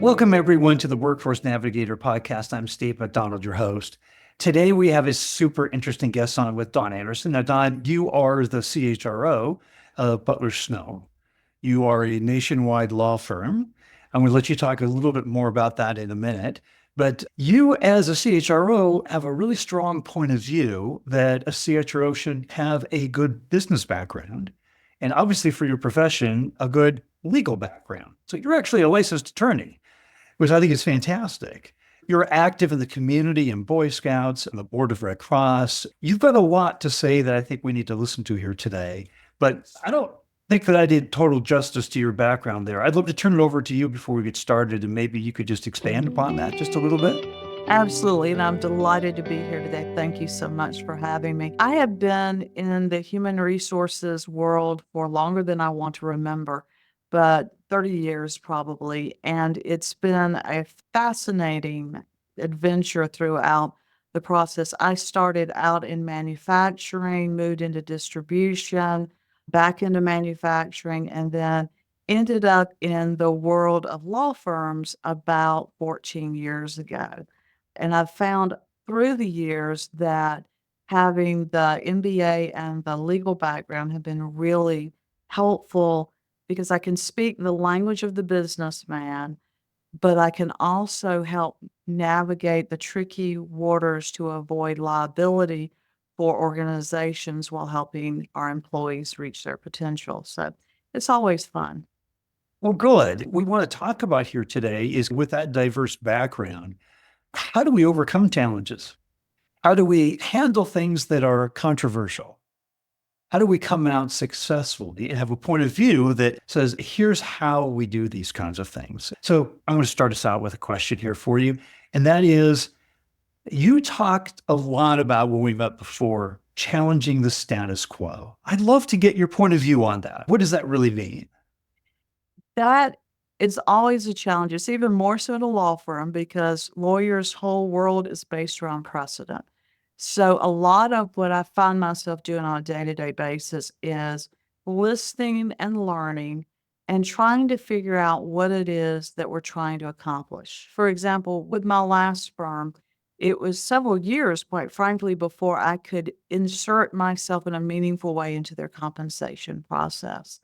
Welcome, everyone, to the Workforce Navigator podcast. I'm Steve McDonald, your host. Today, we have a super interesting guest on with Don Anderson. Now, Don, you are the CHRO of Butler Snow. You are a nationwide law firm. I'm going to let you talk a little bit more about that in a minute. But you, as a CHRO, have a really strong point of view that a CHRO should have a good business background. And obviously, for your profession, a good legal background. So you're actually a licensed attorney, which I think is fantastic. You're active in the community and Boy Scouts and the Board of Red Cross. You've got a lot to say that I think we need to listen to here today. But I don't think that I did total justice to your background there. I'd love to turn it over to you before we get started, and maybe you could just expand upon that just a little bit. Absolutely. And I'm delighted to be here today. Thank you so much for having me. I have been in the human resources world for longer than I want to remember, but 30 years probably. And it's been a fascinating adventure throughout the process. I started out in manufacturing, moved into distribution, back into manufacturing, and then ended up in the world of law firms about 14 years ago. And I've found through the years that having the MBA and the legal background have been really helpful because I can speak the language of the businessman, but I can also help navigate the tricky waters to avoid liability for organizations while helping our employees reach their potential. So it's always fun. Well, good. What we want to talk about here today is with that diverse background, how do we overcome challenges? How do we handle things that are controversial? How do we come out successfully and have a point of view that says, here's how we do these kinds of things? So I'm going to start us out with a question here for you. And that is, you talked a lot about when we met before, challenging the status quo. I'd love to get your point of view on that. What does that really mean? That is always a challenge. It's even more so in a law firm because lawyers' whole world is based around precedent. So a lot of what I find myself doing on a day-to-day basis is listening and learning and trying to figure out what it is that we're trying to accomplish. For example, with my last firm, it was several years, quite frankly, before I could insert myself in a meaningful way into their compensation process.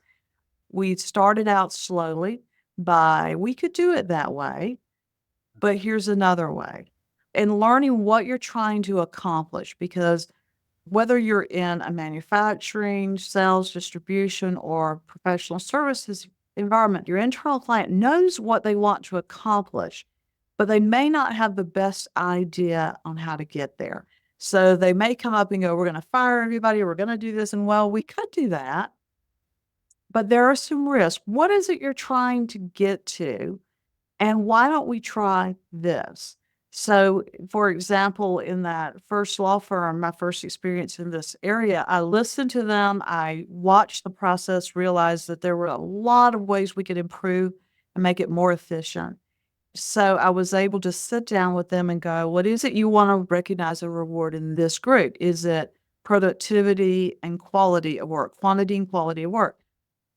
We started out slowly by, we could do it that way, but here's another way. And learning what you're trying to accomplish, because whether you're in a manufacturing, sales, distribution, or professional services environment, your internal client knows what they want to accomplish, but they may not have the best idea on how to get there. So they may come up and go, we're going to fire everybody, we're going to do this. And well, we could do that, but there are some risks. What is it you're trying to get to? And why don't we try this? So, for example, in that first law firm, my first experience in this area, I listened to them. I watched the process, realized that there were a lot of ways we could improve and make it more efficient. So I was able to sit down with them and go, what is it you want to recognize and reward in this group? Is it productivity and quality of work, quantity and quality of work?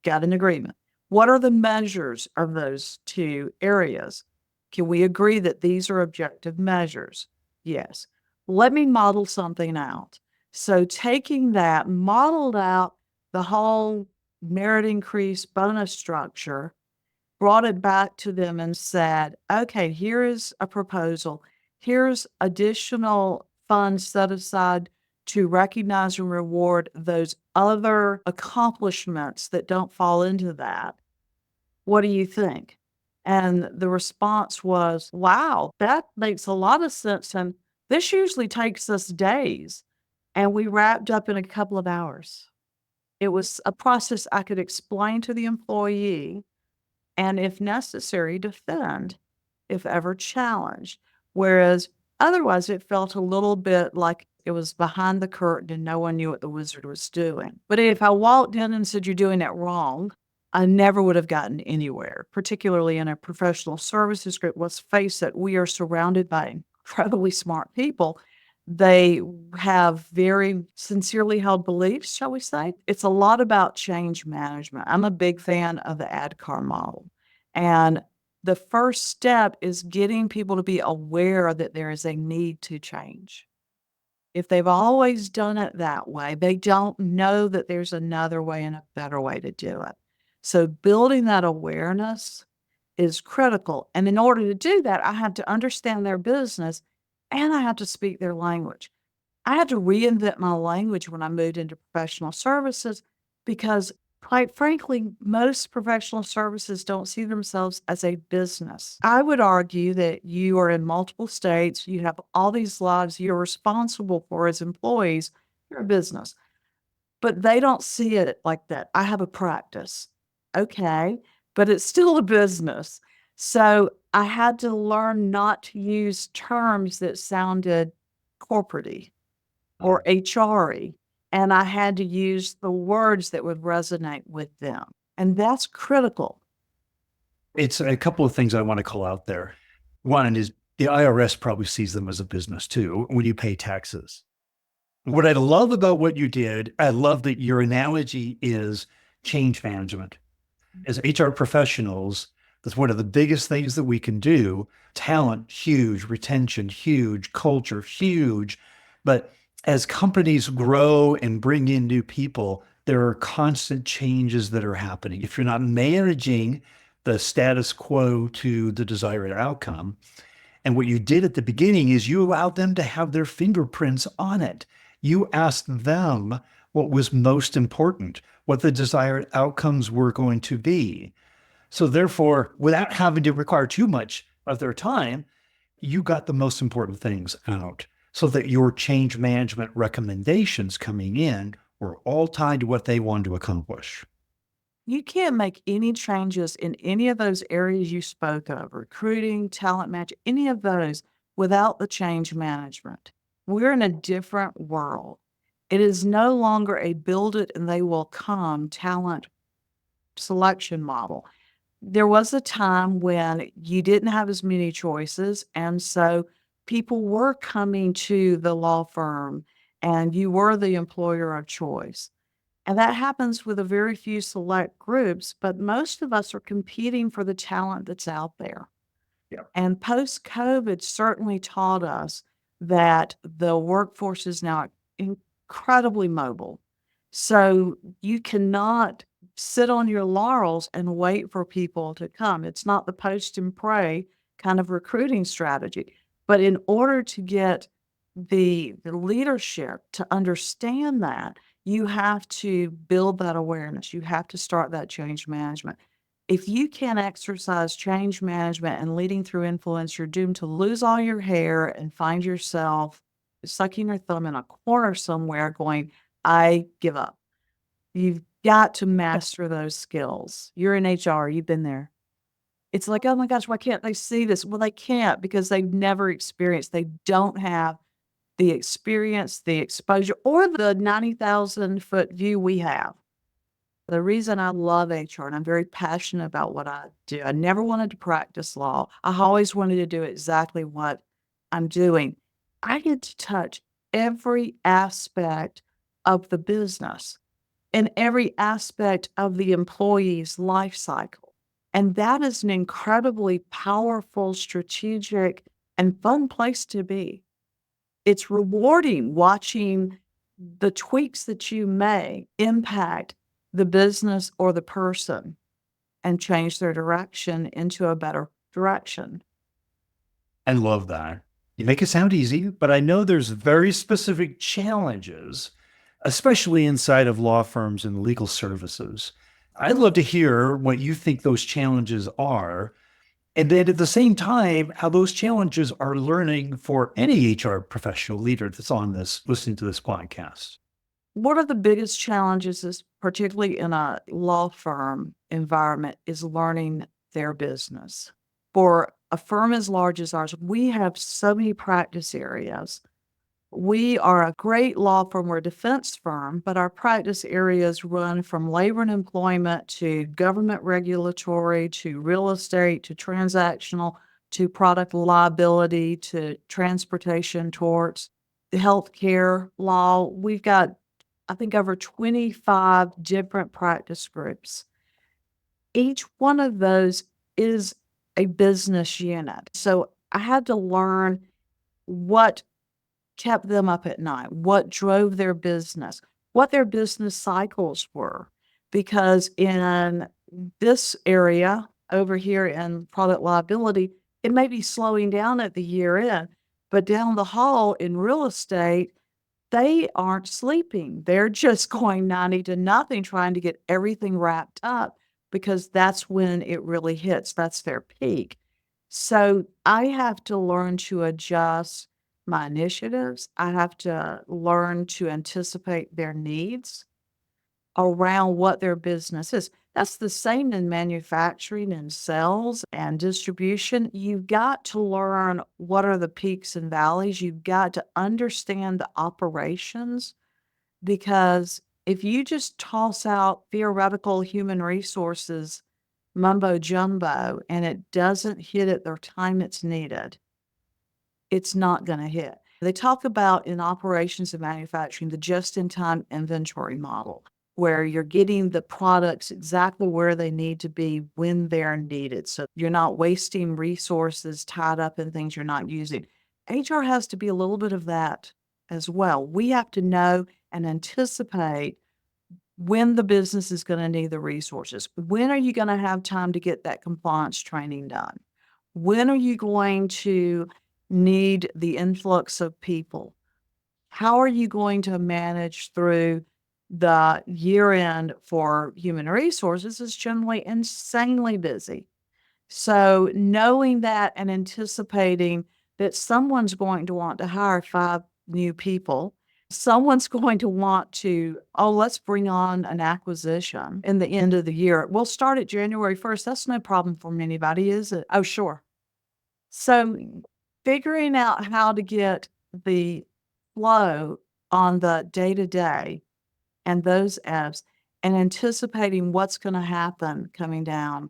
Got an agreement. What are the measures of those two areas? Can we agree that these are objective measures? Yes. Let me model something out. So taking that, modeled out the whole merit increase bonus structure, brought it back to them and said, okay, here is a proposal. Here's additional funds set aside to recognize and reward those other accomplishments that don't fall into that. What do you think? And the response was, wow, that makes a lot of sense. And this usually takes us days. And we wrapped up in a couple of hours. It was a process I could explain to the employee and, if necessary, defend if ever challenged. Whereas otherwise, it felt a little bit like it was behind the curtain and no one knew what the wizard was doing. But if I walked in and said, you're doing it wrong, I never would have gotten anywhere, particularly in a professional services group. Let's face it, we are surrounded by incredibly smart people. They have very sincerely held beliefs, shall we say. It's a lot about change management. I'm a big fan of the ADKAR model. And the first step is getting people to be aware that there is a need to change. If they've always done it that way, they don't know that there's another way and a better way to do it. So building that awareness is critical. And in order to do that, I have to understand their business and I have to speak their language. I had to reinvent my language when I moved into professional services because, quite frankly, most professional services don't see themselves as a business. I would argue that you are in multiple states, you have all these lives you're responsible for as employees, you're a business, but they don't see it like that. I have a practice. Okay, but it's still a business. So I had to learn not to use terms that sounded corporate or HR-y, and I had to use the words that would resonate with them, and that's critical. It's a couple of things I want to call out there. One is the IRS probably sees them as a business too when you pay taxes. What I love about what you did, I love that your analogy is change management. As HR professionals, that's one of the biggest things that we can do. Talent, huge. Retention, huge. Culture, huge. But as companies grow and bring in new people, there are constant changes that are happening. If you're not managing the status quo to the desired outcome, and what you did at the beginning is you allowed them to have their fingerprints on it. You asked them what was most important, what the desired outcomes were going to be. So therefore, without having to require too much of their time, you got the most important things out so that your change management recommendations coming in were all tied to what they wanted to accomplish. You can't make any changes in any of those areas you spoke of, recruiting, talent match, any of those without the change management. We're in a different world. It is no longer a build it and they will come talent selection model. There was a time when you didn't have as many choices, and so people were coming to the law firm and you were the employer of choice. And that happens with a very few select groups, but most of us are competing for the talent that's out there. Yeah. And post-COVID certainly taught us that the workforce is now incredibly mobile. So you cannot sit on your laurels and wait for people to come. It's not the post and pray kind of recruiting strategy. But in order to get the leadership to understand that, you have to build that awareness. You have to start that change management. If you can't exercise change management and leading through influence, you're doomed to lose all your hair and find yourself sucking your thumb in a corner somewhere going, I give up. You've got to master those skills. You're in HR, you've been there. It's like, oh my gosh, why can't they see this? Well, they can't because they've never experienced, they don't have the experience, the exposure, or the 90,000-foot view we have. The reason I love HR and I'm very passionate about what I do, I never wanted to practice law. I always wanted to do exactly what I'm doing. I get to touch every aspect of the business and every aspect of the employee's life cycle. And that is an incredibly powerful, strategic, and fun place to be. It's rewarding watching the tweaks that you make impact the business or the person and change their direction into a better direction. I love that. You make it sound easy, but I know there's very specific challenges, especially inside of law firms and legal services. I'd love to hear what you think those challenges are. And then at the same time, how those challenges are learning for any HR professional leader that's on this, listening to this podcast. One of the biggest challenges is, particularly in a law firm environment, is learning their business. For a firm as large as ours, we have so many practice areas. We are a great law firm. We're a defense firm, but our practice areas run from labor and employment to government regulatory to real estate to transactional to product liability to transportation torts, the healthcare law. We've got, I think, over 25 different practice groups. Each one of those is a business unit. So I had to learn what kept them up at night, what drove their business, what their business cycles were. Because in this area over here in product liability, it may be slowing down at the year end, but down the hall in real estate, they aren't sleeping. They're just going 90 to nothing, trying to get everything wrapped up because that's when it really hits. That's their peak. So I have to learn to adjust my initiatives. I have to learn to anticipate their needs around what their business is. That's the same in manufacturing and sales and distribution. You've got to learn what are the peaks and valleys. You've got to understand the operations because if you just toss out theoretical human resources mumbo jumbo and it doesn't hit at the time it's needed, it's not going to hit. They talk about in operations and manufacturing the just-in-time inventory model, where you're getting the products exactly where they need to be when they're needed. So you're not wasting resources tied up in things you're not using. HR has to be a little bit of that as well. We have to know and anticipate when the business is going to need the resources. When are you going to have time to get that compliance training done? When are you going to need the influx of people? How are you going to manage through the year end for human resources is generally insanely busy. So knowing that and anticipating that someone's going to want to hire 5 new people, someone's going to want to, oh, let's bring on an acquisition in the end of the year. We'll start at January 1st. That's no problem for anybody, is it? Oh, sure. So figuring out how to get the flow on the day-to-day and those ebbs and anticipating what's going to happen coming down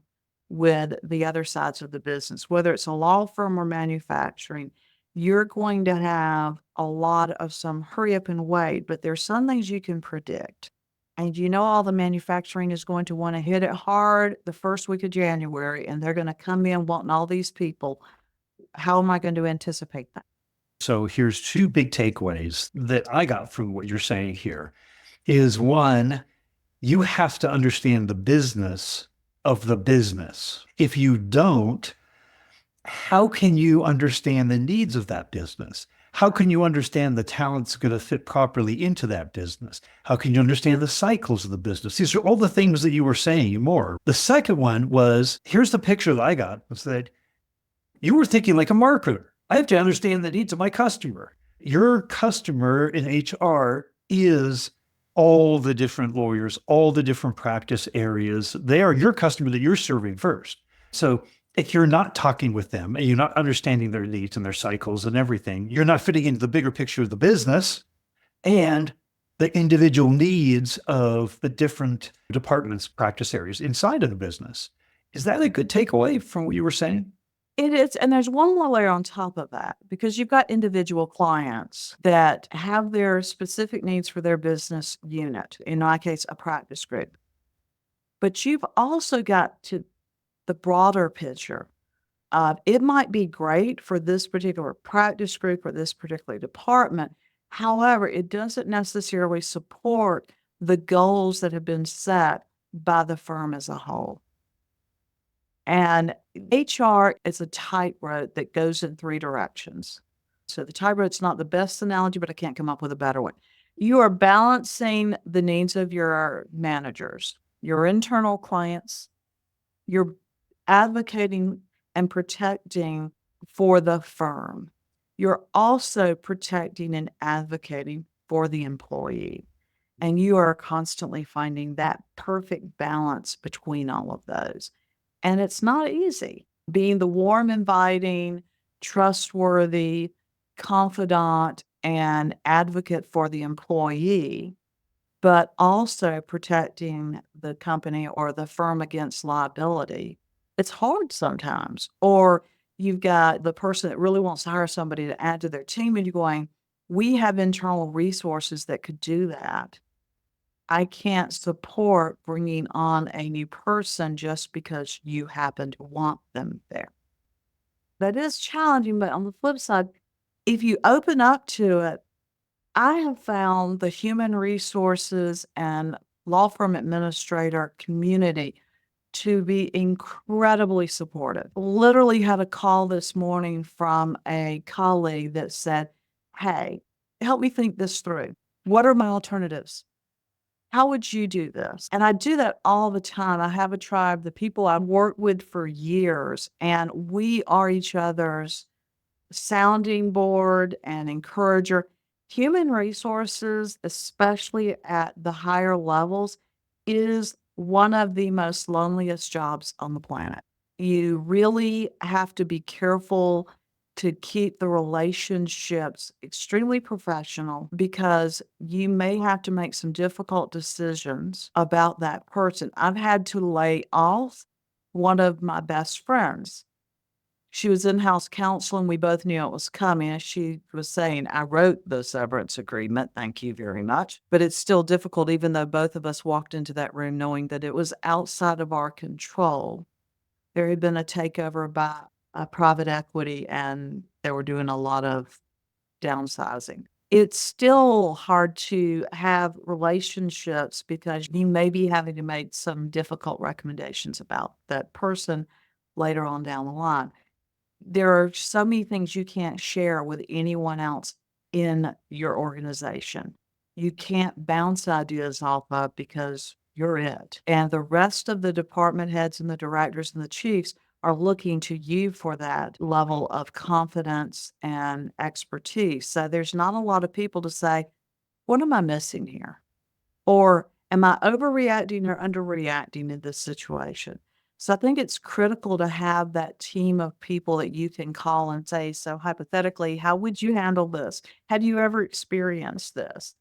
with the other sides of the business, whether it's a law firm or manufacturing, you're going to have a lot of some hurry up and wait, but there's some things you can predict. And you know, all the manufacturing is going to want to hit it hard the first week of January, and they're going to come in wanting all these people. How am I going to anticipate that? So here's two big takeaways that I got from what you're saying here is one, you have to understand the business of the business. If you don't, how can you understand the needs of that business? How can you understand the talent's going to fit properly into that business? How can you understand the cycles of the business? These are all the things that you were saying more. The second one was, here's the picture that I got, was that you were thinking like a marketer. I have to understand the needs of my customer. Your customer in HR is all the different lawyers, all the different practice areas. They are your customer that you're serving first. So if you're not talking with them and you're not understanding their needs and their cycles and everything, you're not fitting into the bigger picture of the business and the individual needs of the different departments, practice areas inside of the business. Is that a good takeaway from what you were saying? It is, and there's one more layer on top of that because you've got individual clients that have their specific needs for their business unit, in my case, a practice group. But you've also got to the broader picture. It might be great for this particular practice group or this particular department. However, it doesn't necessarily support the goals that have been set by the firm as a whole. And HR is a tightrope that goes in 3 directions. So the tightrope's not the best analogy, but I can't come up with a better one. You are balancing the needs of your managers, your internal clients, you're advocating and protecting for the firm. You're also protecting and advocating for the employee. And you are constantly finding that perfect balance between all of those. And it's not easy being the warm, inviting, trustworthy, confidant, and advocate for the employee, but also protecting the company or the firm against liability. It's hard sometimes. Or you've got the person that really wants to hire somebody to add to their team, and you're going, we have internal resources that could do that. I can't support bringing on a new person just because you happen to want them there. That is challenging, but on the flip side, if you open up to it, I have found the human resources and law firm administrator community to be incredibly supportive. Literally had a call this morning from a colleague that said, "Hey, help me think this through. What are my alternatives? How would you do this?" And I do that all the time. I have a tribe, the people I've worked with for years, and we are each other's sounding board and encourager. Human resources, especially at the higher levels, is one of the most loneliest jobs on the planet. You really have to be careful to keep the relationships extremely professional because you may have to make some difficult decisions about that person. I've had to lay off one of my best friends. She was in-house counsel, and we both knew it was coming, and she was saying, "I wrote the severance agreement, thank you very much." But it's still difficult even though both of us walked into that room knowing that it was outside of our control. There had been a takeover by a private equity, and they were doing a lot of downsizing. It's still hard to have relationships because you may be having to make some difficult recommendations about that person later on down the line. There are so many things you can't share with anyone else in your organization. You can't bounce ideas off of because you're it. And the rest of the department heads and the directors and the chiefs are looking to you for that level of confidence and expertise. So there's not a lot of people to say, "What am I missing here?" Or am I overreacting or underreacting in this situation? So I think it's critical to have that team of people that you can call and say, "So hypothetically, how would you handle this? Have you ever experienced this?"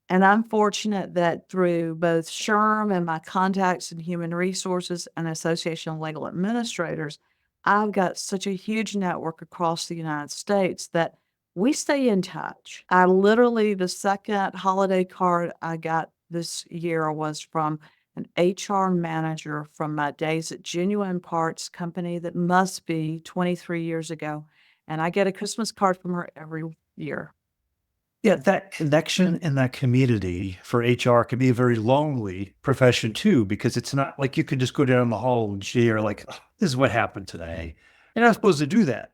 And I'm fortunate that through both SHRM and my contacts in human resources and Association of Legal Administrators, I've got such a huge network across the United States that we stay in touch. I literally, the second holiday card I got this year was from an HR manager from my days at Genuine Parts Company that must be 23 years ago. And I get a Christmas card from her every year. Yeah, that connection and that community for HR can be a very lonely profession too, because it's not like you can just go down the hall and share like, "Oh, this is what happened today." You're not supposed to do that.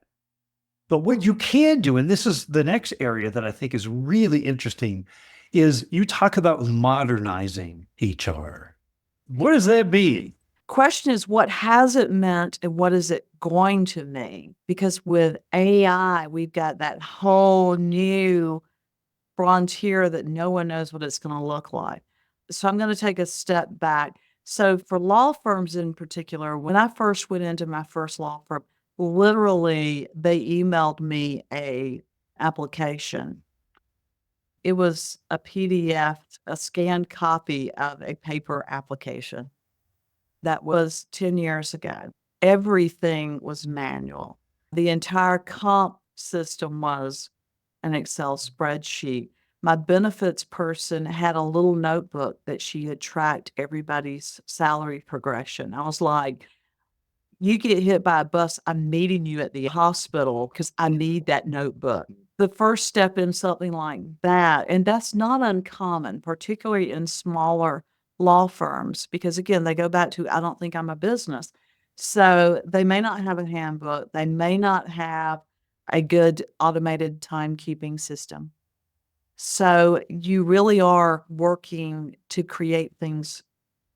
But what you can do, and this is the next area that I think is really interesting, is you talk about modernizing HR. What does that mean? Question is, what has it meant and what is it going to mean? Because with AI, we've got that whole new frontier that no one knows what it's going to look like. So I'm going to take a step back. So for law firms in particular, when I first went into my first law firm, literally they emailed me a application. It was a PDF, a scanned copy of a paper application. That was 10 years ago. Everything was manual. The entire comp system was an Excel spreadsheet. My benefits person had a little notebook that she had tracked everybody's salary progression. I was like, "You get hit by a bus, I'm meeting you at the hospital because I need that notebook." The first step in something like that, and that's not uncommon, particularly in smaller law firms, because again, they go back to, "I don't think I'm a business." So they may not have a handbook, they may not have a good automated timekeeping system. So you really are working to create things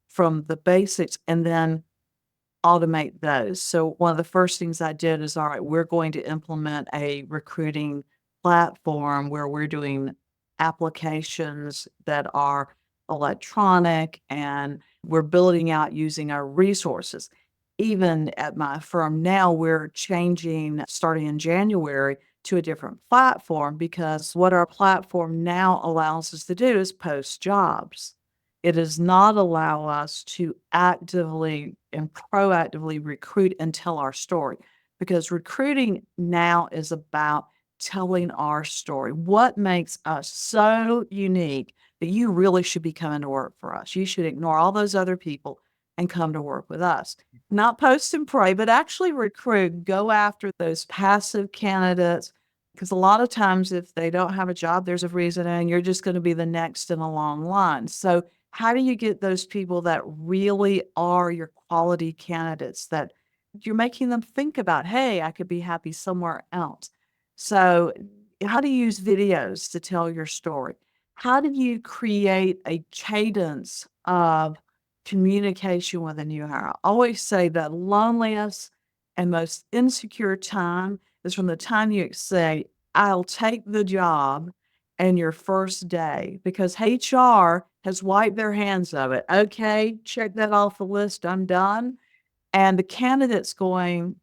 from the basics and then automate those. So one of the first things I did is, all right, we're going to implement a recruiting platform where we're doing applications that are electronic and we're building out using our resources. Even at my firm now, we're changing starting in January to a different platform because what our platform now allows us to do is post jobs. It does not allow us to actively and proactively recruit and tell our story because recruiting now is about telling our story. What makes us so unique that you really should be coming to work for us? You should ignore all those other people. and come to work with us. Not post and pray, but actually recruit, go after those passive candidates. Because a lot of times, if they don't have a job, there's a reason, and you're just going to be the next in a long line. So, how do you get those people that really are your quality candidates that you're making them think about, hey, I could be happy somewhere else? So, how do you use videos to tell your story? How do you create a cadence of communication with a new hire? I always say that loneliest and most insecure time is from the time you say, I'll take the job and your first day, because HR has wiped their hands of it. Okay, check that off the list. I'm done. And the candidate's going,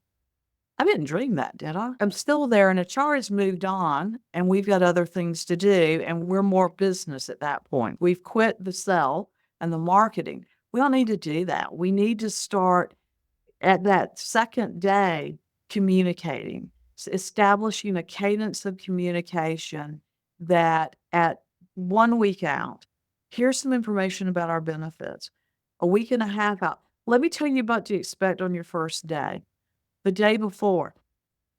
I didn't dream that, did I? I'm still there, and HR has moved on, and we've got other things to do, and we're more business at that point. We've quit the sell and the marketing. We don't need to do that. We need to start at that second day communicating, establishing a cadence of communication that at 1 week out, here's some information about our benefits. A week and a half out, let me tell you what to expect on your first day. The day before,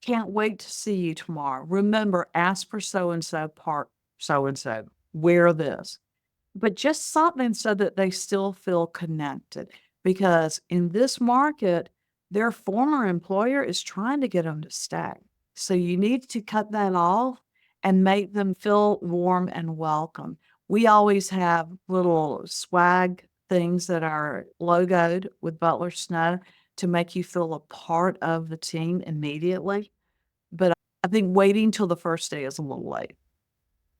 can't wait to see you tomorrow. Remember, ask for so and so, part so and so, wear this. But just something so that they still feel connected. Because in this market, their former employer is trying to get them to stay. So you need to cut that off and make them feel warm and welcome. We always have little swag things that are logoed with Butler Snow to make you feel a part of the team immediately. But I think waiting till the first day is a little late.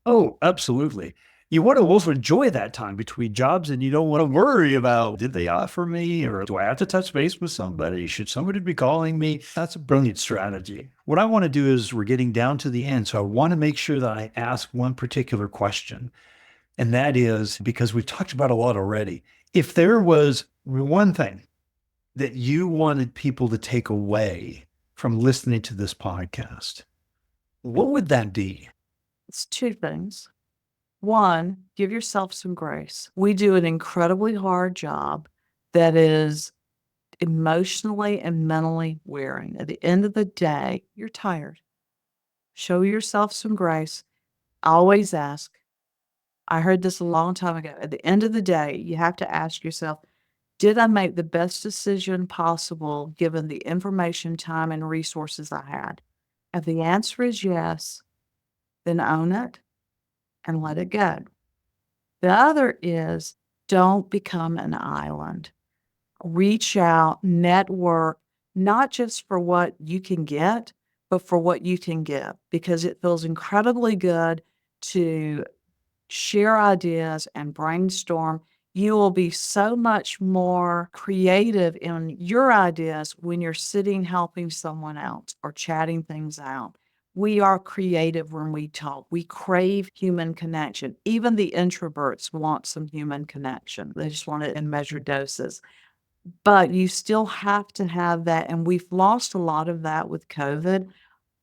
Oh, absolutely. You want to also enjoy that time between jobs, and you don't want to worry about, did they offer me, or do I have to touch base with somebody? Should somebody be calling me? That's a brilliant strategy. What I want to do is, we're getting down to the end. So I want to make sure that I ask one particular question. And that is, because we've talked about a lot already. If there was one thing that you wanted people to take away from listening to this podcast, what would that be? It's two things. One, give yourself some grace. We do an incredibly hard job that is emotionally and mentally wearing. At the end of the day, you're tired. Show yourself some grace. Always ask. I heard this a long time ago. At the end of the day, you have to ask yourself, did I make the best decision possible given the information, time, and resources I had? If the answer is yes, then own it and let it go. The other is, don't become an island. Reach out, network, not just for what you can get, but for what you can give, because it feels incredibly good to share ideas and brainstorm. You will be so much more creative in your ideas when you're sitting helping someone else or chatting things out. We are creative when we talk. We crave human connection. Even the introverts want some human connection. They just want it in measured doses. But you still have to have that. And we've lost a lot of that with COVID.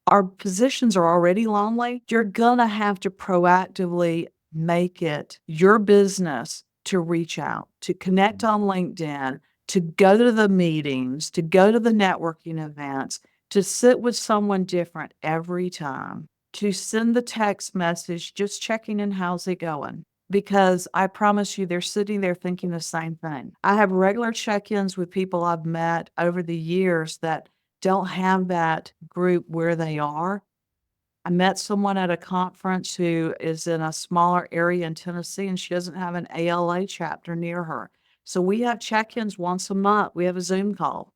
Our positions are already lonely. You're going to have to proactively make it your business to reach out, to connect on LinkedIn, to go to the meetings, to go to the networking events, to sit with someone different every time, to send the text message, just checking in, how's it going? Because I promise you, they're sitting there thinking the same thing. I have regular check-ins with people I've met over the years that don't have that group where they are. I met someone at a conference who is in a smaller area in Tennessee, and she doesn't have an ALA chapter near her. So we have check-ins once a month. We have a Zoom call.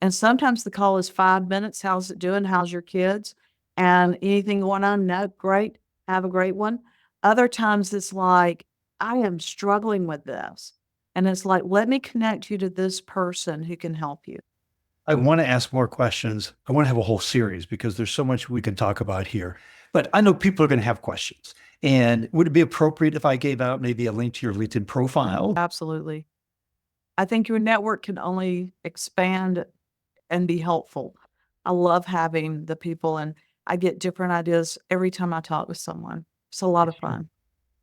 And sometimes the call is 5 minutes. How's it doing? How's your kids? And anything going on? No, great. Have a great one. Other times it's like, I am struggling with this. And it's like, let me connect you to this person who can help you. I want to ask more questions. I want to have a whole series because there's so much we can talk about here. But I know people are going to have questions. And would it be appropriate if I gave out maybe a link to your LinkedIn profile? Absolutely. I think your network can only expand and be helpful. I love having the people, and I get different ideas every time I talk with someone. It's a lot of fun.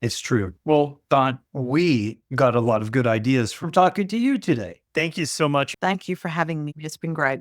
It's true. Well, Don, we got a lot of good ideas from talking to you today. Thank you so much. Thank you for having me. It's been great.